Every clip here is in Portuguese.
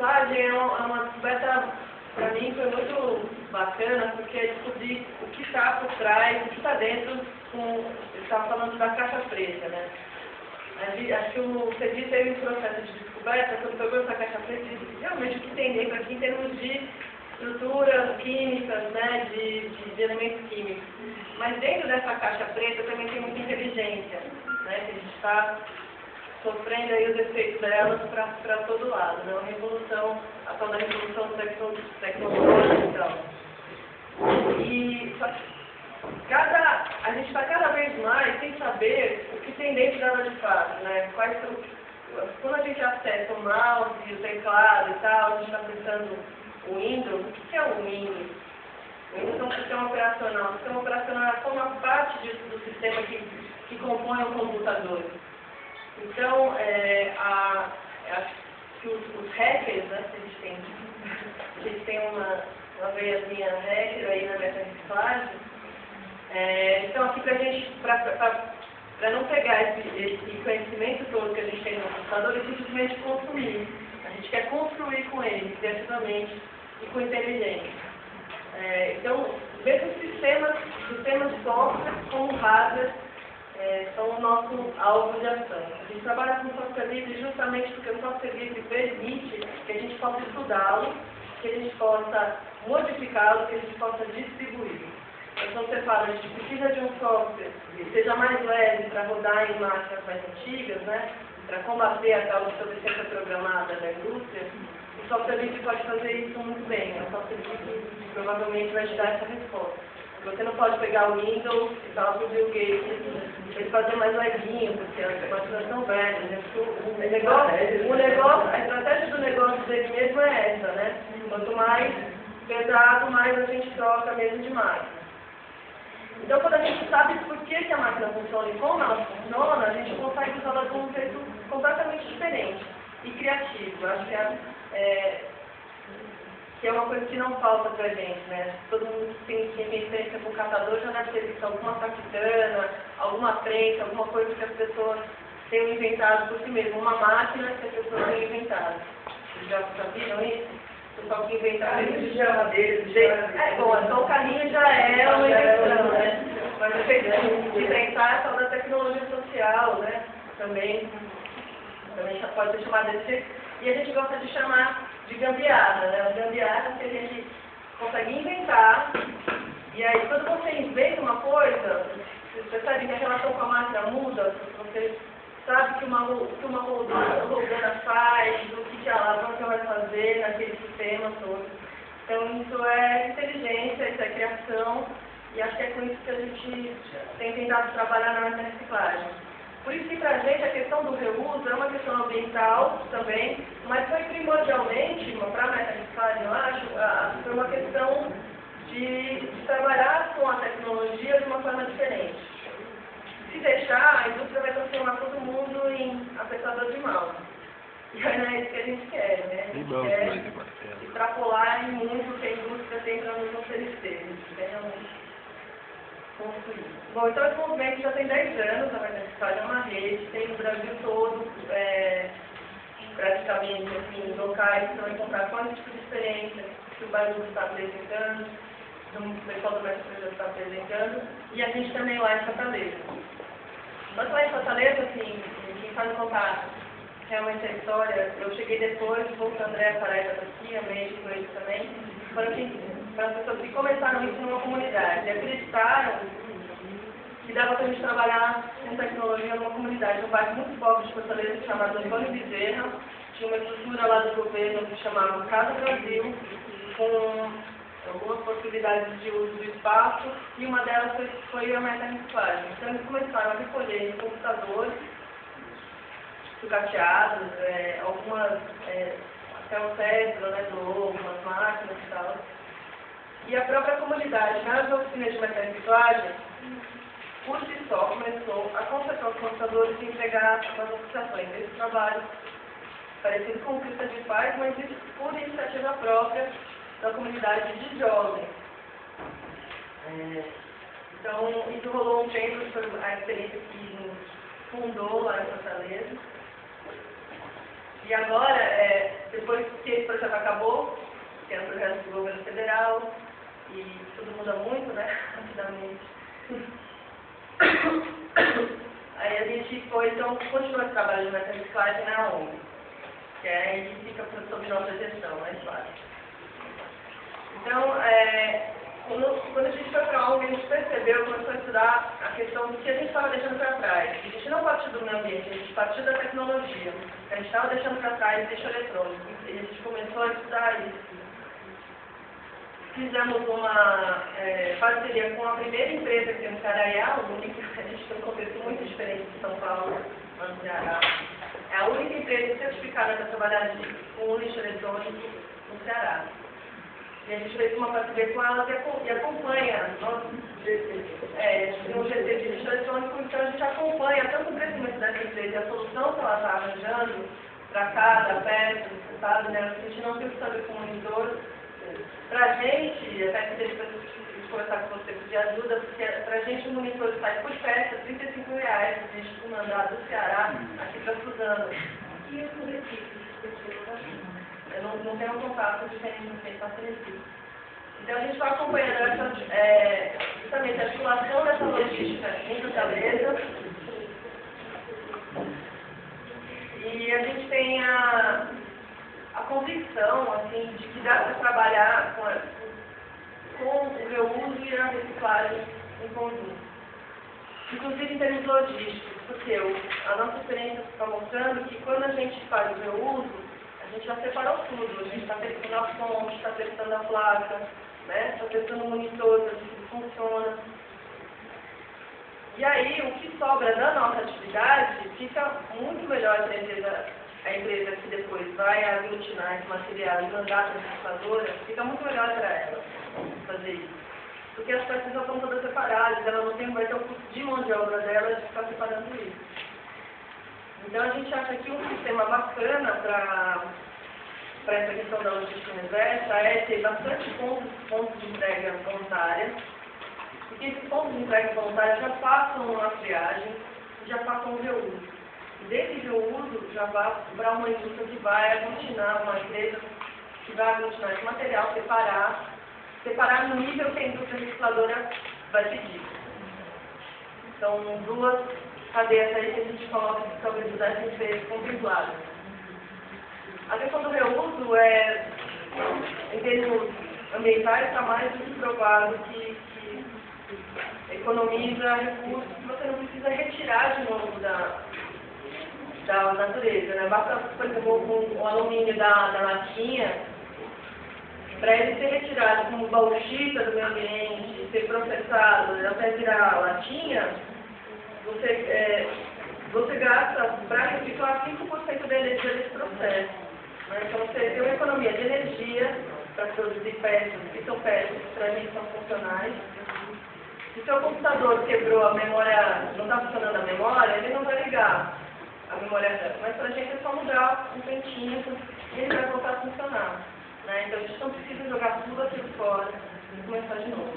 reciclagem é uma descoberta, para mim, foi muito bacana, porque eu descobri o que está por trás, o que está dentro, eu estava falando da caixa preta, né? Acho que o CEDI teve um processo de descoberta, quando pegou essa caixa preta, e realmente o que tem dentro aqui em termos de estruturas químicas, né, de elementos químicos. Mas dentro dessa caixa preta também tem muita inteligência, né, que a gente está sofrendo aí os efeitos delas para todo lado, né, a tal da revolução tecnológica e tal. E a gente está cada vez mais sem saber o que tem dentro dela de fato, né, quando a gente acessa o mouse, o teclado e tal, a gente está pensando o Windows. O que é o Windows? O Windows é um sistema operacional. O sistema operacional é só uma parte do sistema que compõe o computador. Então, acho que os hackers, né, eles têm uma veiazinha hacker aí na meta-reciclagem, estão aqui para a gente, para não pegar esse conhecimento todo que a gente tem no computador e simplesmente consumir. A gente quer construir com ele, criativamente e com inteligência. Então, mesmo sistemas de software como hardware são o nosso alvo de ação. A gente trabalha com software livre justamente porque o software livre permite que a gente possa estudá-lo, que a gente possa modificá-lo, que a gente possa distribuir. Então, você fala, a gente precisa de um software que seja mais leve para rodar em máquinas mais antigas, né? Para combater a tal obsolescência programada da indústria. O software livre pode fazer isso muito bem. O software livre provavelmente vai te dar essa resposta. Você não pode pegar o Windows e falar para o Bill Gates ele fazer mais levinho, porque as máquinas são velhas. Né? A estratégia do negócio dele mesmo é essa, né? Quanto mais pesado, mais a gente troca mesmo de máquina. Então, quando a gente sabe por que a máquina funciona e como ela funciona, a gente consegue usá-la de um jeito completamente diferente e criativo. Acho que é uma coisa que não falta pra gente, né? Todo mundo que tem referência com o catador já deve ter visto alguma capitana, alguma prensa, alguma coisa que as pessoas tenham inventado por si mesmo, uma máquina que as pessoas tenham inventado. Vocês já sabiam isso? O pessoal que inventaram de geladeira, bom, então o carrinho já é uma invenção, né? Mas o jeito de pensar é só da tecnologia social, né? Também já pode ser chamado desse jeito. E a gente gosta de chamar de gambiarra, né? O gambiarra que a gente consegue inventar, e aí quando você inventa uma coisa, você sabe que a relação com a máquina muda, você sabe que uma rodana faz, o que a alavanca vai fazer naquele sistema todo. Então isso é inteligência, isso é criação, e acho que é com isso que a gente tem tentado trabalhar na reciclagem. Por isso que para a gente a questão do reuso é uma questão ambiental também, mas foi primordialmente, para a meta-reciclagem, eu acho, foi uma questão de trabalhar com a tecnologia de uma forma diferente. Se deixar, a indústria vai transformar todo mundo em apertador de mão. E aí não é isso que a gente quer, né? A gente quer extrapolar em muito que a indústria tem para nos oferecer. Realmente construir. Bom, então esse movimento já tem 10 anos, a Meta-Reciclagem é uma rede, tem no Brasil todo, praticamente, assim, locais que vão encontrar com esse tipo de experiência que o Barulho está apresentando, o pessoal do Meta-Reciclagem está apresentando, e a gente também lá em Fortaleza. Mas lá em Fortaleza, assim, quem sabe contar realmente a história, eu cheguei depois, o André Paraíba aqui, amei com ele também, para as pessoas que começaram isso numa comunidade, e acreditaram que dava para a gente trabalhar com tecnologia numa comunidade, num bairro muito pobre de Fortaleza, chamado Antônio Bezerra, tinha uma estrutura lá do governo que chamava Casa Brasil, com algumas possibilidades de uso do espaço, e uma delas foi a meta-reciclagem. Então eles começaram a recolher em computadores, sucateados, algumas, até o César, né, doou algumas máquinas e tal. E a própria comunidade, nas oficinas de meta-reciclagem, por si só, começou a consertar os computadores e entregar as associações. Esse trabalho parecido com o que o CEDI faz, mas isso por iniciativa própria da comunidade de jovens. Então, isso rolou um tempo, foi a experiência que fundou lá em Fortaleza. E agora, depois que esse projeto projeto acabou, que era um projeto do governo federal, e tudo muda muito, né, rapidamente. Aí a gente foi, então, continuou esse trabalho de meta-reciclagem na ONG, que aí fica sob nossa gestão, mais fácil. Então, quando a gente foi para a ONG, a gente percebeu, começou a estudar a questão do que a gente estava deixando para trás. A gente não partiu do meio ambiente, a gente partiu da tecnologia. A gente estava deixando para trás lixo eletrônico, e a gente começou a estudar isso. Fizemos uma parceria com a primeira empresa que tem no Ceará, e a única, a gente tem um contexto muito diferente de São Paulo, no Ceará. É a única empresa certificada para trabalhar com lixo eletrônico no Ceará. E a gente fez uma parceria com elas e acompanha, tem um GT de lixo eletrônico, então a gente acompanha tanto o crescimento dessa empresa e a solução que ela está arranjando para cada peça, sabe, né? A gente não tem que saber como monitor. Para a gente, até que deixa eu conversar com você pedir ajuda, porque para a gente o monitor sai por peça, R$35, a gente mandar do Ceará aqui para Suzano. E eu por Recife. Eu não tenho contato de quem está por Recife. Então a gente vai acompanhando justamente a articulação dessa logística em Fortaleza. E a gente tem a convicção, assim, de que dá para trabalhar com o reuso e a reciclagem em conjunto. Inclusive em termos logísticos, porque a nossa experiência está mostrando que quando a gente faz o reuso, a gente já separou tudo. A gente está testando a fonte, está testando a placa, né? Está testando o monitor para ver se tudo funciona. E aí, o que sobra da nossa atividade fica muito melhor para a empresa que depois vai aglutinar esse material e mandar para a recicladora, fica muito melhor para ela fazer isso. Porque as peças já estão todas separadas, ela não vai ter o custo de mão de obra dela de ficar separando isso. Então a gente acha que um sistema bacana para essa questão da logística inversa é ter bastante pontos de entrega voluntária, porque esses pontos de entrega voluntária já passam uma triagem, já passam um reuso. E desse reuso já vai para uma indústria que vai aglutinar, uma empresa que vai aglutinar esse material, separar no nível que a indústria recicladora vai pedir. São duas cadeias aí que a gente coloca que talvez pudessem ser contempladas. A questão do reuso em termos ambientais, está mais do que provado que economiza recursos que você não precisa retirar de novo da natureza, né? Basta, por exemplo, o alumínio da latinha, para ele ser retirado como bauxita do meio ambiente, ser processado até virar latinha, você gasta para reciclar 5% da energia desse processo. Né? Então você tem uma economia de energia para produzir peças que são peças que para mim são funcionais. Se o seu computador quebrou a memória, não está funcionando a memória, ele não vai ligar a memória dela. Mas para a gente é só mudar um cantinho e ele vai voltar a funcionar. Né? Então a gente não precisa jogar tudo aqui fora e começar de novo.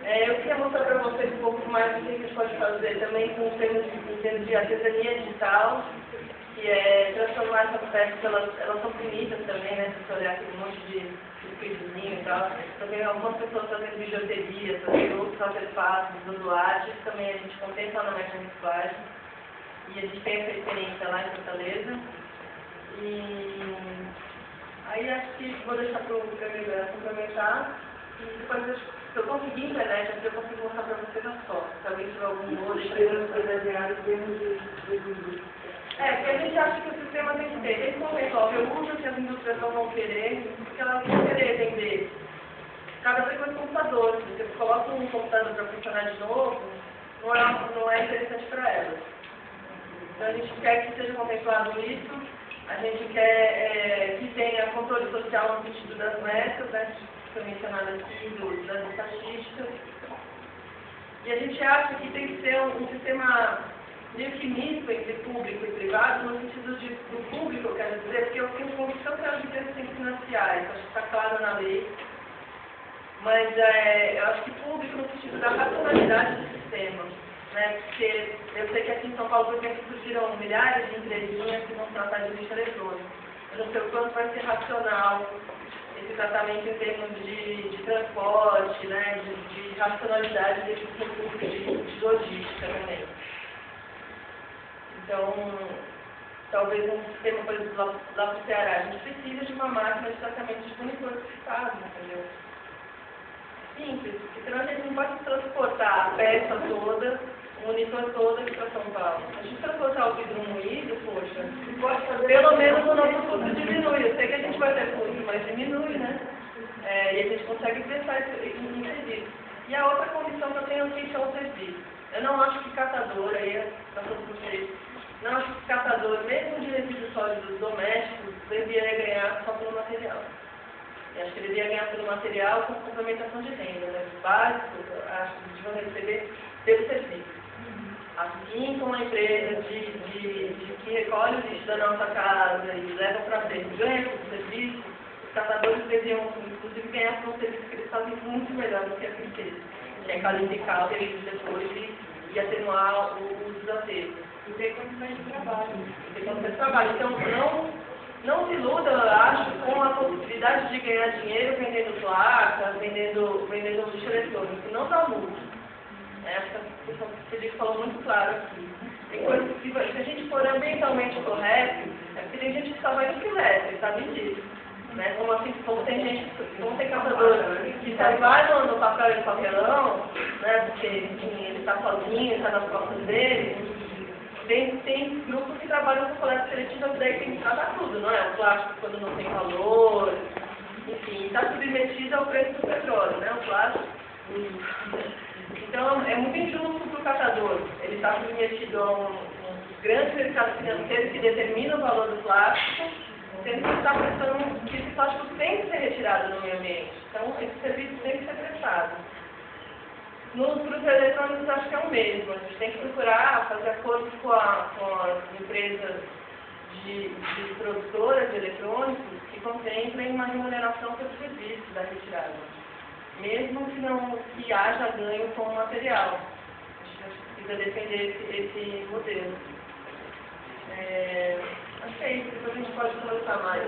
Eu queria mostrar para vocês um pouco mais do que a gente pode fazer também em termos de artesania digital, que é transformar essas peças, elas são bonitas também, né? Se você olhar aquele monte de filhozinho e tal. Também algumas pessoas fazendo bijuteria, fazendo outros artefatos, usando arte, isso também a gente contempla na máquina de reciclagem. E a gente tem essa experiência lá em Fortaleza. E aí acho que vou deixar para o Gabriel complementar. E depois, se eu conseguir internet, eu consigo mostrar para vocês as fotos. Se alguém tiver algum outro, porque a gente acha que o sistema tem que ter. Ele não resolve o uso que as indústrias não vão querer, porque elas vão querer vender cada vez mais computador. Se você coloca um computador para funcionar de novo, não é interessante para elas. Então a gente quer que seja contemplado isso, a gente quer que tenha controle social no sentido das metas, né, que foi mencionado aqui, das estatísticas. E a gente acha que tem que ser um sistema meio que misto entre público e privado, no sentido do público, eu quero dizer, porque eu tenho convicção que as empresas têm que financiar, isso acho que está claro na lei, mas eu acho que público no sentido da racionalidade do sistema, né? Porque eu sei que aqui em São Paulo, por exemplo, surgiram milhares de empresinhas que vão tratar de lixo eletrônico. Eu não sei o quanto vai ser racional esse tratamento em termos de transporte, né, de racionalidade desses recursos de logística também. Então, talvez um sistema, por exemplo, lá para o Ceará, a gente precisa de uma máquina de tratamento de monitor purificado, entendeu? Simples, porque senão a gente não pode transportar a peça toda, o monitor todo aqui para São Paulo. A gente transportar o vidro moído, poxa, pode fazer, pelo menos o nosso custo diminui. Eu sei que a gente vai ter custo, mas diminui, né? E a gente consegue prestar em serviço. E a outra condição que eu tenho aqui são os serviços. Eu não acho que catador, aí para todos vocês, não acho que catador, mesmo de resíduos sólidos domésticos, deveria ganhar só pelo material. Eu acho que ele deveria ganhar pelo material com complementação de renda, né? Os básicos, acho que eles vão receber pelo serviço. Assim como a empresa que recolhe o lixo da nossa casa e leva para frente, ganha pelo serviço, os catadores deveriam, inclusive, ganhar por um serviço que eles fazem muito melhor do que a empresa, que é qualificar o serviço depois e atenuar os desafios. E ter condições de trabalho. Então, não se iluda, eu acho, com a possibilidade de ganhar dinheiro vendendo placas, vendendo lixo eletrônico. Não dá muito. Acho que a Felipe falou muito claro aqui. Tem coisas que, se a gente for ambientalmente correto, é porque tem gente que só vai no silvestre, sabe disso. Né? Como tem catador que só vai no papel e no papelão, né? Porque, enfim, ele está sozinho, está nas costas dele. Tem grupos que trabalham com coleta seletiva, daí tem que tratar tudo, não é? O plástico quando não tem valor, enfim, está submetido ao preço do petróleo, né? O plástico. Então, é muito injusto para o catador. Ele está submetido a um grande mercado financeiro que determina o valor do plástico, sendo que está prestando que esse plástico tem que ser retirado no meio ambiente. Então, esse serviço tem que ser prestado. Nos grupos eletrônicos, acho que é o mesmo. A gente tem que procurar fazer acordos com as empresas de produtoras de eletrônicos que contemplem uma remuneração pelo serviço da retirada, mesmo que haja ganho com o material. A gente precisa defender esse modelo. Acho que é isso, depois a gente pode conversar mais.